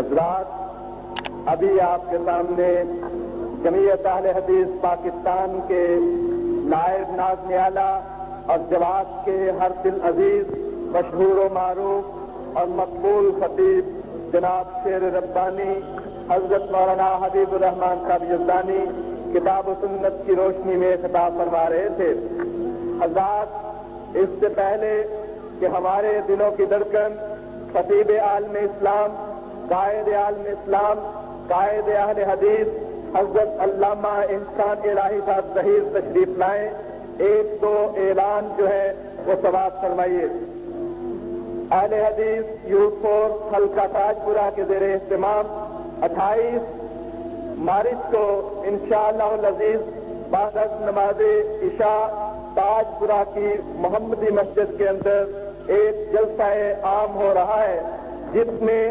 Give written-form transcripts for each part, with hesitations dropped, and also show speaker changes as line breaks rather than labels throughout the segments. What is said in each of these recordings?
حضرات، ابھی آپ کے سامنے جمعیت اہل حدیث پاکستان کے نائب ناظم اعلیٰ اور جواد کے ہر دل عزیز مشہور و معروف اور مقبول خطیب جناب شیر ربانی حضرت مولانا حبیب الرحمان صاحب یزدانی کتاب و سنت کی روشنی میں خطاب فرما رہے تھے۔ حضرات، اس سے پہلے کہ ہمارے دلوں کی دھڑکن خطیب عالم اسلام، قائد عالم اسلام، قائد اہل حدیث حضرت علامہ احسان الہی صاحب ظہیر تشریف لائیں، ایک دو اعلان جو ہے وہ سماعت فرمائیے۔ اہل حدیث یوتھ فورس حلقہ تاج پورہ کے زیر اہتمام 28 مارچ کو انشاءاللہ العزیز بعد از نماز عشاء تاج پورہ کی محمدی مسجد کے اندر ایک جلسہ عام ہو رہا ہے، جس میں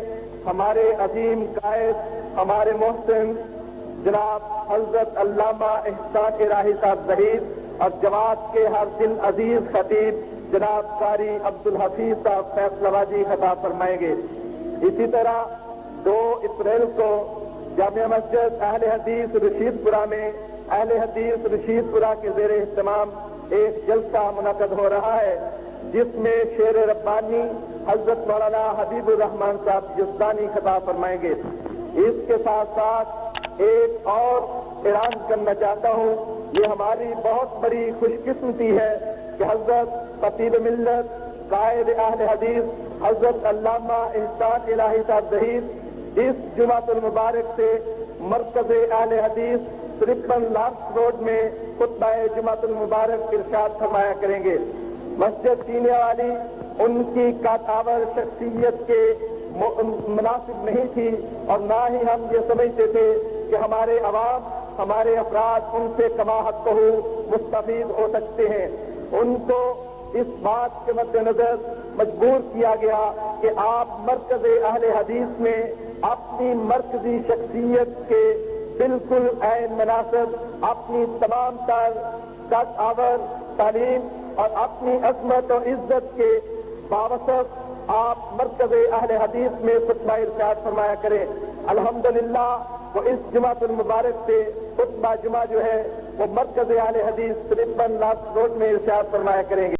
ہمارے عظیم قائد، ہمارے محسن جناب حضرت علامہ احسان الہی صاحب ظہیر اور جواد کے ہر دل عزیز خطیب جناب قاری عبدالحفیظ صاحب فیصلہ آبادی خطاب فرمائیں گے۔ اسی طرح 2 اپریل کو جامع مسجد اہل حدیث رشید پورہ میں اہل حدیث رشید پورہ کے زیر اہتمام ایک جلسہ منعقد ہو رہا ہے، جس میں شیر ربانی حضرت مولانا حبیب الرحمان صاحب یزدانی خطاب فرمائیں گے۔ اس کے ساتھ ساتھ ایک اور اعلان کرنا چاہتا ہوں، یہ ہماری بہت بڑی خوش قسمتی ہے کہ حضرت خطیب ملت قائد اہل حدیث حضرت علامہ احسان الہی صاحب ظہیر اس جمعۃ المبارک سے مرکز اہل حدیث 53 لارس روڈ میں خطبہ جمعۃ المبارک ارشاد فرمایا کریں گے۔ مسجد سینے والی ان کی کاتاور شخصیت کے مناسب نہیں تھی، اور نہ ہی ہم یہ سمجھتے تھے کہ ہمارے عوام، ہمارے افراد ان سے کما حق مستفید ہو سکتے ہیں۔ ان کو اس بات کے مد نظر مجبور کیا گیا کہ آپ مرکز اہل حدیث میں اپنی مرکزی شخصیت کے بالکل عین مناسب اپنی تمام تر کاتاور تعلیم اور اپنی عظمت و عزت کے باوسط آپ مرکز اہل حدیث میں خطبہ ارشاد فرمایا کریں۔ الحمدللہ وہ اس جمعۃ المبارک سے خطبہ جمعہ جو ہے وہ مرکز اہل حدیث 53 لارس روڈ میں ارشاد فرمایا کریں گے۔